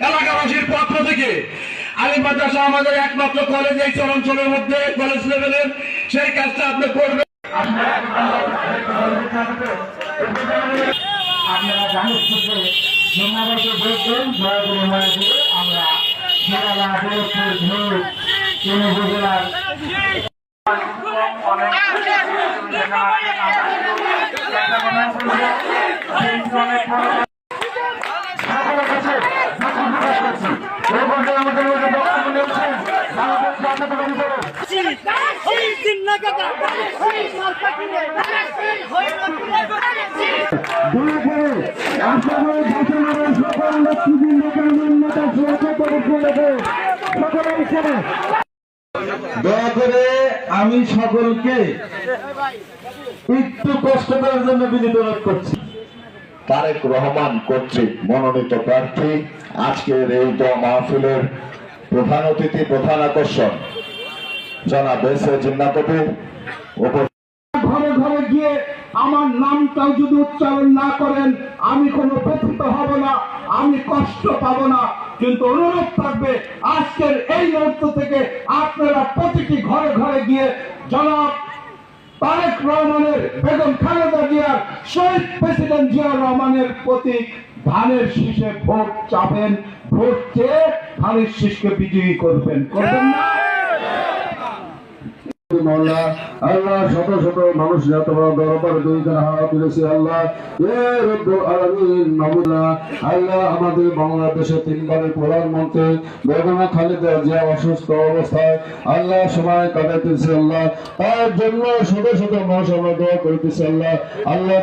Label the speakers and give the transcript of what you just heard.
Speaker 1: এলাকাবাসীর পক্ষ থেকে আলিম মাদ্রাসা আমাদের একমাত্র কলেজ এই চরাঞ্চলের মধ্যে কলেজ লেভেলের সেই কাজটা আপনি করবেন।
Speaker 2: আপনারা জানেন আমরা উপজেলার
Speaker 3: দয়া করে আমি সকলকে একটু কষ্ট করার জন্য বিনীত অনুরোধ করছি। তারেক রহমান কর্তৃক মনোনীত প্রার্থী আজকের এই দোয়া মাহফিলের প্রধান অতিথি, প্রধান আকর্ষণ জনাব এস.এ. জিন্নাহ কবির।
Speaker 2: ঘরে ঘরে গিয়ে আমার নামটাও যদি উচ্চারণ না করেন আমি কোনো ব্যথিত হব না, আমি কষ্ট পাবো না, কিন্তু অনুরোধ থাকবে আজকের এই মুহূর্ত থেকে আপনারা প্রতিটি ঘরে ঘরে গিয়ে জনাব তারেক রহমানের, বেগম খালেদা জিয়ার, শহীদ প্রেসিডেন্ট জিয়াউর রহমানের প্রতি ধানের শীষে ভোট চাবেন, ভোট চেয়ে ধানের শীষকে বিজয়ী করবেন না? আল্লাহ শত শত মানুষ তোমার দরবারে দুইখানা হাত তুলেছি। আল্লাহ আল্লাহ আমাদের বাংলাদেশের তিনবারের প্রধানমন্ত্রী বেগম খালেদা জিয়া অসুস্থ অবস্থায় আল্লাহ সময় কাটাইতেছে। আল্লাহ তার জন্য শত শত মানুষ আমরা দোয়া করিতেছি। আল্লাহ আল্লাহ